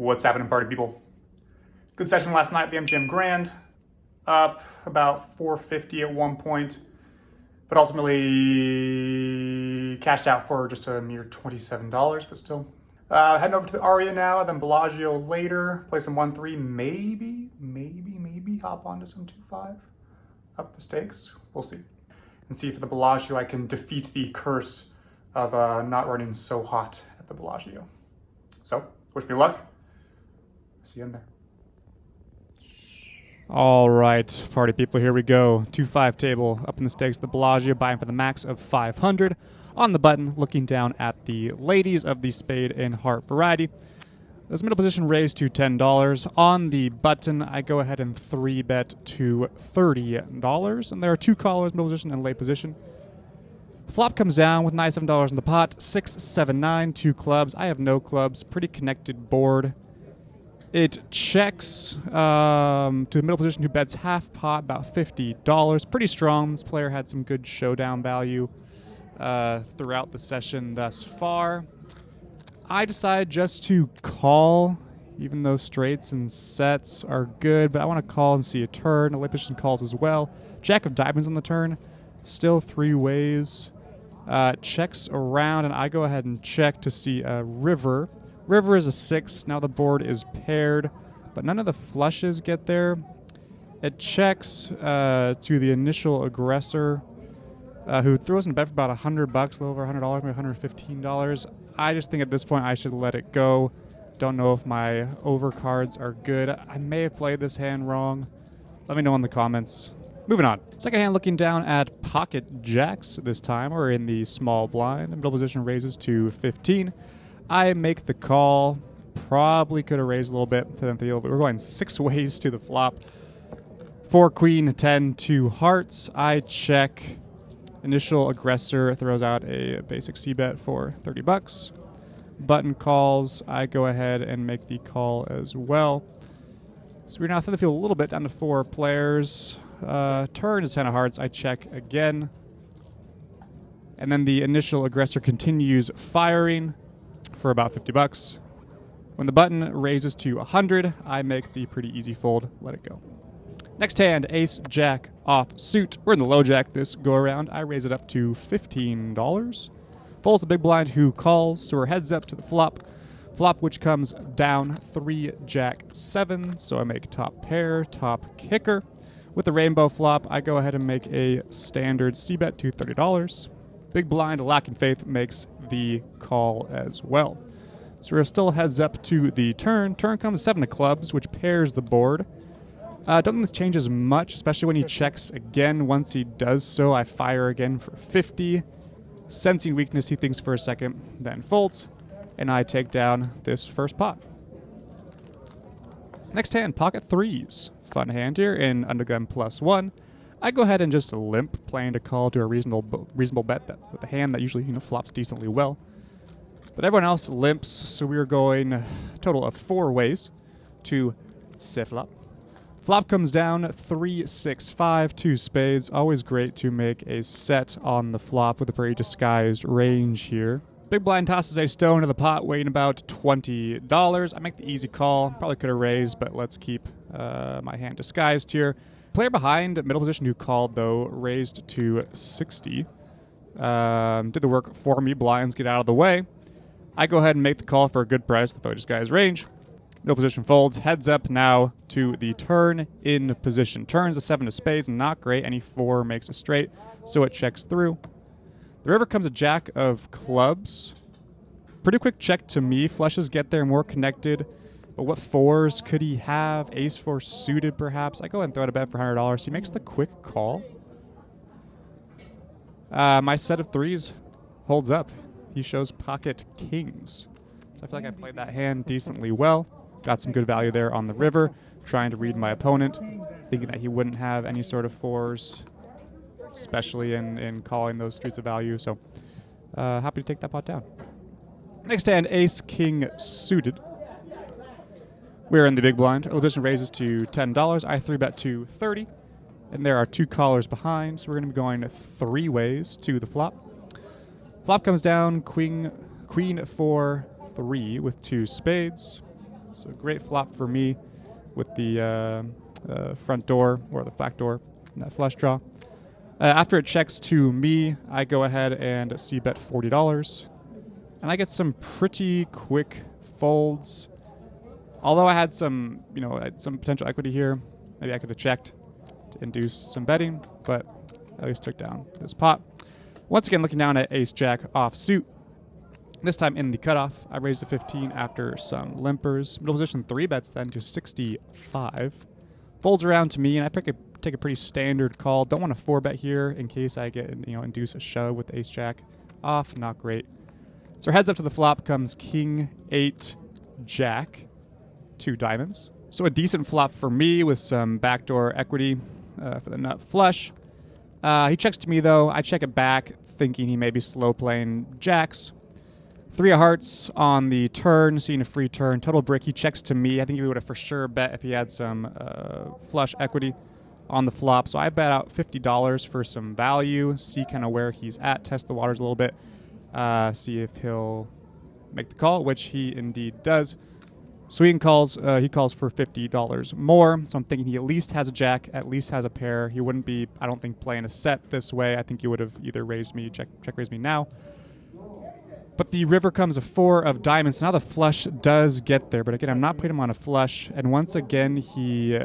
What's happening, party people? Good session last night at the MGM Grand. Up about 450 at one point, but ultimately cashed out for just a mere $27, but still. Heading over to the Aria now, then Bellagio later. Play some 1-3, maybe hop onto some 2-5. Up the stakes, we'll see. And see if for the Bellagio I can defeat the curse of not running so hot at the Bellagio. So, wish me luck. See you in there. All right, party people, here we go. 2-5 table up in the stakes, the Bellagio buying for the max of 500. On the button, looking down at the ladies of the spade and heart variety. This middle position raised to $10. On the button, I go ahead and 3-bet to $30. And there are two callers, middle position and late position. Flop comes down with $97 in the pot, 6, 7, 9, two clubs. I have no clubs, pretty connected board. It checks to the middle position who bets half pot, about $50. Pretty strong. This player had some good showdown value throughout the session thus far. I decide just to call, even though straights and sets are good, but I want to call and see a turn. A late position calls as well. Jack of diamonds on the turn. Still three ways. Checks around, and I go ahead and check to see a river. River is a 6. Now the board is paired, but none of the flushes get there. It checks to the initial aggressor, who throws in a bet for about $100, a little over $100, maybe $115. I just think at this point I should let it go. Don't know if my overcards are good. I may have played this hand wrong. Let me know in the comments. Moving on. Second hand looking down at pocket jacks this time. We're in the small blind. Middle position raises to 15. I make the call. Probably could have raised a little bit to the field, but we're going 6 ways to the flop. 4 queen, 10, 2 hearts. I check. Initial aggressor throws out a basic C-bet for $30. Button calls. I go ahead and make the call as well. So we're now through the field a little bit, down to 4 players. Turn is 10 of hearts. I check again. And then the initial aggressor continues firing for about $50. When the button raises to 100, I make the pretty easy fold, let it go. Next hand, ace, jack, off suit. We're in the low jack this go around. I raise it up to $15. Folds the big blind who calls, so we're heads up to the flop. Flop which comes down 3, jack, 7. So I make top pair, top kicker. With the rainbow flop, I go ahead and make a standard C-bet to $30. Big blind, lacking faith, makes the call as well. So we're still heads up to the turn. Turn comes 7 of clubs, which pairs the board. Don't think this changes much, especially when he checks again. Once he does so, I fire again for 50. Sensing weakness, he thinks for a second, then folds, and I take down this first pot. Next hand, pocket threes. Fun hand here in undergun +1. I go ahead and just limp, playing to call to a reasonable bet that with a hand that usually flops decently well. But everyone else limps, so we are going a total of 4 ways to flop. Flop comes down 3, 6, 5, 2 spades. Always great to make a set on the flop with a very disguised range here. Big blind tosses a stone to the pot, weighing about $20. I make the easy call. Probably could have raised, but let's keep my hand disguised here. Player behind, middle position who called, though, raised to 60. Did the work for me. Blinds get out of the way. I go ahead and make the call for a good price, the disguised range. Middle position folds. Heads up now to the turn in position. Turns a 7 of spades, not great. Any 4 makes a straight, so it checks through. The river comes a jack of clubs. Pretty quick check to me. Flushes get there more connected. But what 4s could he have? Ace 4 suited, perhaps. I go ahead and throw out a bet for $100. He makes the quick call. My set of 3s holds up. He shows pocket kings. So I feel like I played that hand decently well. Got some good value there on the river. Trying to read my opponent. Thinking that he wouldn't have any sort of 4s. Especially in calling those streets of value. So happy to take that pot down. Next hand, ace, king suited. We're in the big blind. Our position raises to $10. I 3-bet to $30. And there are 2 callers behind. So we're going to be going 3 ways to the flop. Flop comes down, queen 4, 3 with 2 spades. So great flop for me with the front door or the back door in that flush draw. After it checks to me, I go ahead and c-bet $40. And I get some pretty quick folds. Although I had some, some potential equity here. Maybe I could have checked to induce some betting, but at least took down this pot. Once again, looking down at ace-jack offsuit. This time in the cutoff, I raised to 15 after some limpers. Middle position 3-bets then to 65. Folds around to me, and I take a pretty standard call. Don't want to 4-bet here in case I get, induce a shove with ace-jack off. Not great. So heads up to the flop comes king, 8, jack, 2 diamonds. So a decent flop for me with some backdoor equity for the nut flush. He checks to me, though. I check it back, thinking he may be slow playing jacks. 3 of hearts on the turn, seeing a free turn. Total brick, he checks to me. I think he would have for sure bet if he had some flush equity on the flop. So I bet out $50 for some value, see kind of where he's at, test the waters a little bit, see if he'll make the call, which he indeed does. So he calls for $50 more. So I'm thinking he at least has a jack, at least has a pair. He wouldn't be, I don't think, playing a set this way. I think he would have either raised me, check raised me now. But the river comes a 4 of diamonds. Now the flush does get there. But again, I'm not putting him on a flush. And once again, he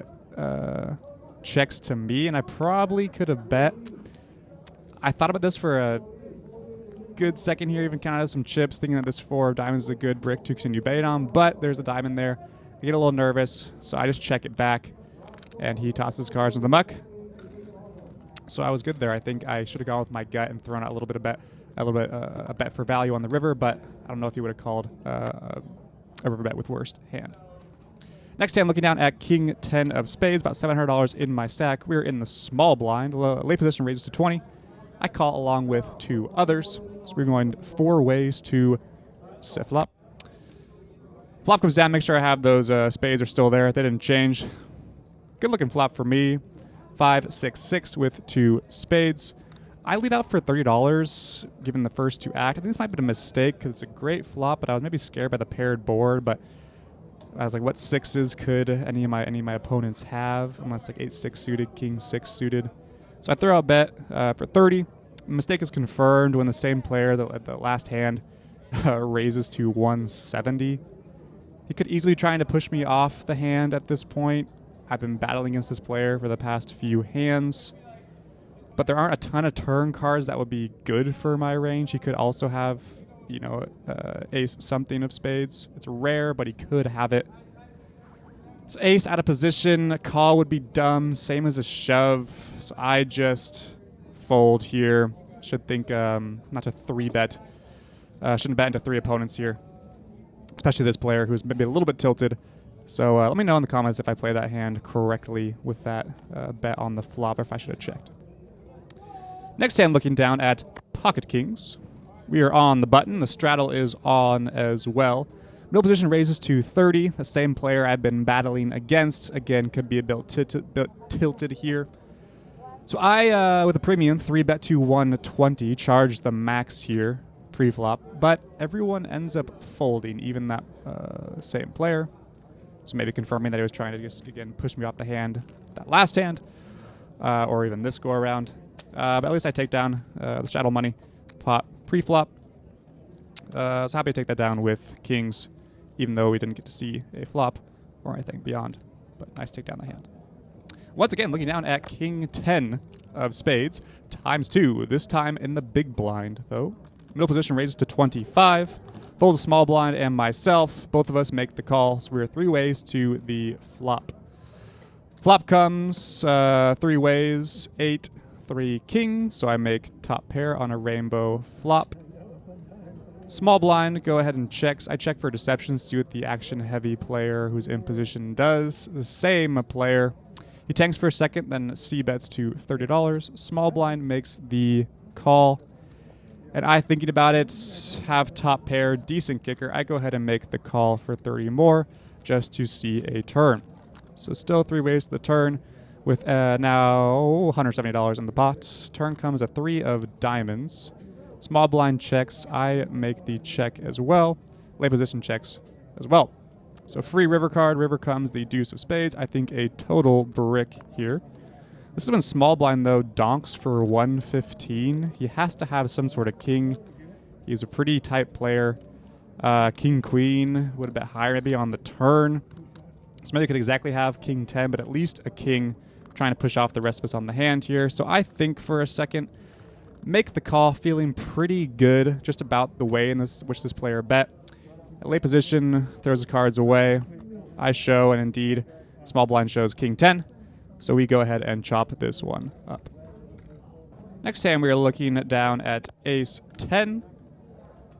checks to me. And I probably could have bet. I thought about this for a good second here, even counted some chips, thinking that this 4 of diamonds is a good brick to continue betting on. But there's a diamond there. I get a little nervous. So I just check it back. And he tosses cards in the muck. So I was good there. I think I should have gone with my gut and thrown out a little bit of bet. A bet for value on the river, but I don't know if he would have called a river bet with worst hand. Next hand, looking down at king 10 of spades, about $700 in my stack. We're in the small blind. Late position raises to 20. I call along with 2 others. So we're going 4 ways to set flop. Flop comes down, make sure I have those spades are still there. They didn't change. Good looking flop for me. 5, 6, 6 with 2 spades. I lead out for $30, given the first 2 act. I think this might be a mistake because it's a great flop, but I was maybe scared by the paired board. But I was like, what 6s could any of my opponents have? Unless like 8-6 suited, king 6 suited. So I throw out bet for 30. The mistake is confirmed when the same player at the last hand raises to 170. He could easily be trying to push me off the hand at this point. I've been battling against this player for the past few hands. But there aren't a ton of turn cards that would be good for my range. He could also have, ace something of spades. It's rare, but he could have it. It's ace out of position. A call would be dumb, same as a shove. So I just fold here. Should think not to 3-bet. Shouldn't bet into 3 opponents here, especially this player who's maybe a little bit tilted. So let me know in the comments if I play that hand correctly with that bet on the flop, or if I should have checked. Next hand, looking down at pocket kings. We are on the button. The straddle is on as well. Middle position raises to 30. The same player I've been battling against. Again, could be a bit tilted here. So I, with a premium, 3-bet to 120. Charge the max here, pre-flop. But everyone ends up folding, even that same player. So maybe confirming that he was trying to just, again, push me off the hand, that last hand, or even this go-around. But at least I take down the straddle money pot pre-flop. So happy to take that down with kings, even though we didn't get to see a flop or anything beyond. But nice take down the hand. Once again, looking down at king 10 of spades, times 2. This time in the big blind, though. Middle position raises to 25. Folds a small blind and myself. Both of us make the call. So we're 3 ways to the flop. Flop comes 3 ways, 8, 3 kings, so I make top pair on a rainbow flop. Small blind, go ahead and checks. I check for deception, see what the action-heavy player who's in position does. The same player. He tanks for a second, then c-bets to $30. Small blind makes the call. And I, thinking about it, have top pair, decent kicker. I go ahead and make the call for 30 more just to see a turn. So still 3 ways to the turn. With now $170 in the pot. Turn comes a 3 of diamonds. Small blind checks. I make the check as well. Late position checks as well. So free river card. River comes the deuce of spades. I think a total brick here. This has been small blind, though. Donks for 115. He has to have some sort of king. He's a pretty tight player. King, queen would have been higher maybe on the turn. So maybe could exactly have king 10, but at least a king trying to push off the rest of us on the hand here. So I think for a second, make the call, feeling pretty good just about the way in which this player bet. At late position, throws the cards away. I show, and indeed, small blind shows king 10. So we go ahead and chop this one up. Next hand, we are looking down at ace 10.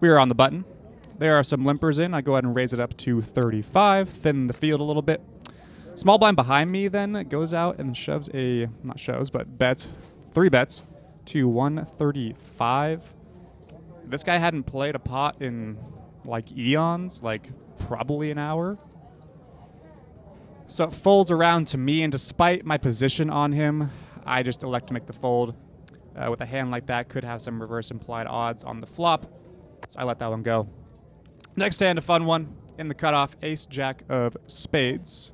We are on the button. There are some limpers in. I go ahead and raise it up to 35, thin the field a little bit. Small blind behind me then goes out and shoves bets 3 bets to 135. This guy hadn't played a pot in like eons, like probably an hour. So it folds around to me, and despite my position on him, I just elect to make the fold. With a hand like that, could have some reverse implied odds on the flop, so I let that one go. Next hand, a fun one. In the cutoff, ace jack of spades.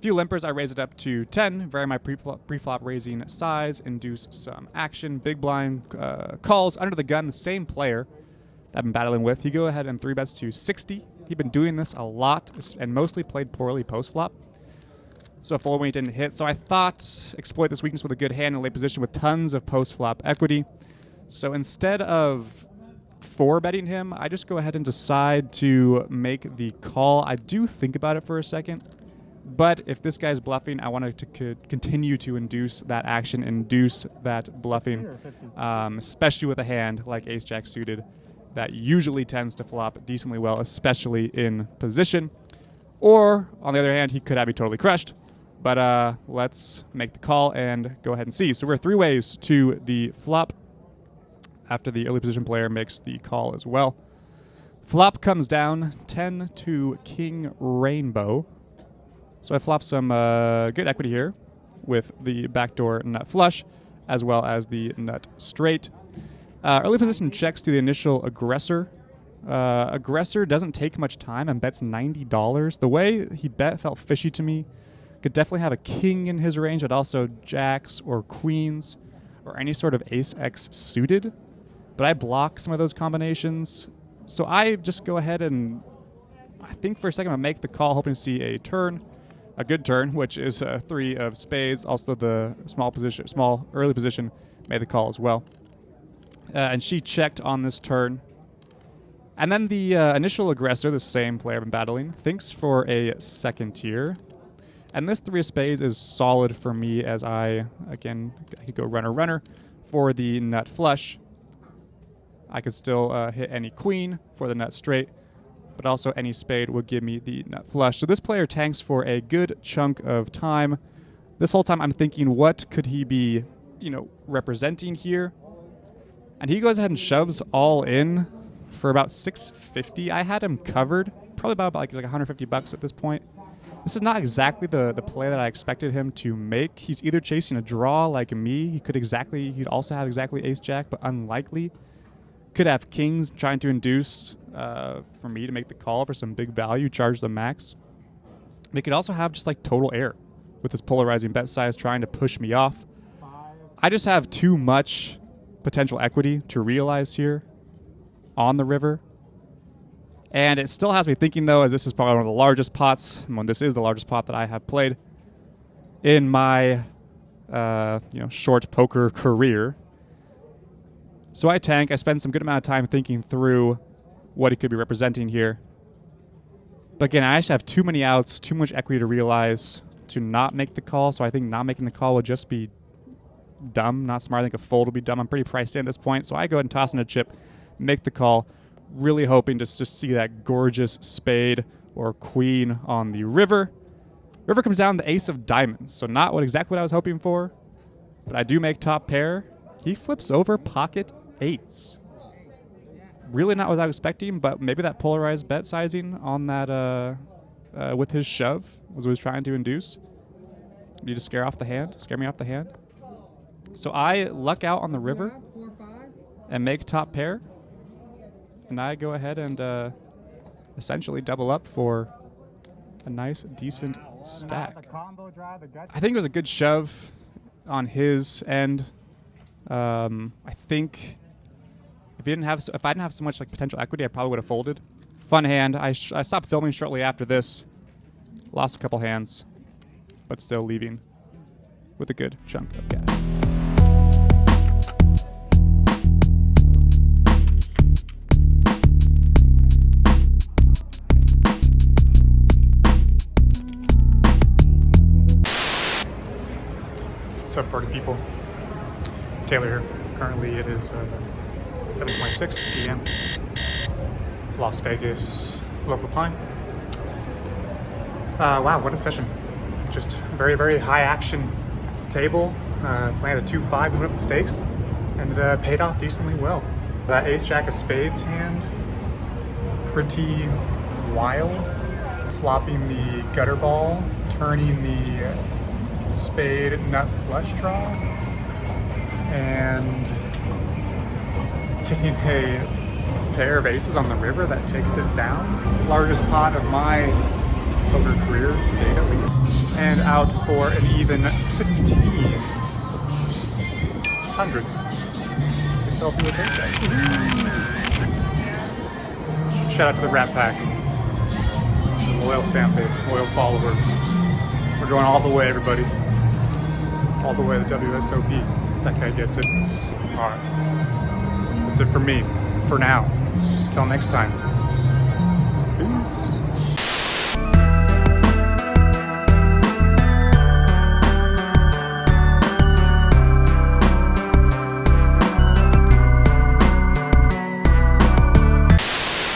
Few limpers, I raise it up to 10. Vary my pre-flop raising size, induce some action. Big blind calls under the gun, the same player that I've been battling with. He go ahead and 3 bets to 60. He'd been doing this a lot and mostly played poorly post-flop. So fold when he didn't hit. So I thought exploit this weakness with a good hand in late position with tons of post-flop equity. So instead of 4-betting him, I just go ahead and decide to make the call. I do think about it for a second, but if this guy's bluffing, I want to continue to induce that action, induce that bluffing, especially with a hand like ace-jack suited that usually tends to flop decently well, especially in position. Or, on the other hand, he could have me totally crushed. But let's make the call and go ahead and see. So we're 3 ways to the flop after the early position player makes the call as well. Flop comes down 10 to king rainbow. So I flop some good equity here with the backdoor nut flush as well as the nut straight. Early position checks to the initial aggressor. Aggressor doesn't take much time and bets $90. The way he bet felt fishy to me. Could definitely have a king in his range, but also jacks or queens or any sort of ace-x suited. But I block some of those combinations. So I just go ahead and I think for a second I'll make the call, hoping to see a turn, a good turn, which is 3 of spades. Also the small early position made the call as well. And she checked on this turn. And then the initial aggressor, the same player I've been battling, thinks for a second tier. And this 3 of spades is solid for me as I could go runner for the nut flush. I could still hit any queen for the nut straight, but also any spade would give me the nut flush. So this player tanks for a good chunk of time. This whole time I'm thinking, what could he be, representing here? And he goes ahead and shoves all in for about 650. I had him covered, probably about like $150 at this point. This is not exactly the play that I expected him to make. He's either chasing a draw like me. He'd also have exactly ace-jack, but unlikely. Could have kings trying to induce for me to make the call for some big value, charge the max. They could also have just like total air with his polarizing bet size trying to push me off. I just have too much potential equity to realize here on the river. And it still has me thinking, though, as this is probably one of the largest pots, and this is the largest pot that I have played in my, short poker career. So I tank. I spend some good amount of time thinking through what he could be representing here. But again, I just have too many outs, too much equity to realize to not make the call. So I think not making the call would just be dumb, not smart. I think a fold would be dumb. I'm pretty priced in at this point. So I go ahead and toss in a chip, make the call. Really hoping to just see that gorgeous spade or queen on the river. River comes down the ace of diamonds, so not exactly what I was hoping for, but I do make top pair. He flips over pocket 8s. Really not what I was expecting, but maybe that polarized bet sizing on that with his shove was what he was trying to induce. Need to scare me off the hand. So I luck out on the river and make top pair. And I go ahead and essentially double up for a nice, decent stack. I think it was a good shove on his end. I think if I didn't have so much like potential equity, I probably would have folded. Fun hand. I stopped filming shortly after this. Lost a couple hands, but still leaving with a good chunk of cash. What's up, party people? Taylor here. Currently it is 7:26 p.m. Las Vegas local time. Wow, what a session. Just very, very high action table. Playing a 2-5, moving up the stakes, and paid off decently well. That ace-jack of spades hand, pretty wild. Flopping the gutter ball, turning the spade nut flush draw, and getting a pair of aces on the river that takes it down. Largest pot of my poker career to date, at least. And out for an even 1,500. Yourself do a birthday. Shout out to the Rat Pack. Loyal fan base, loyal followers. We're going all the way, everybody. All the way to WSOP. That guy gets it. Alright. That's it for me. For now. Until next time. Peace.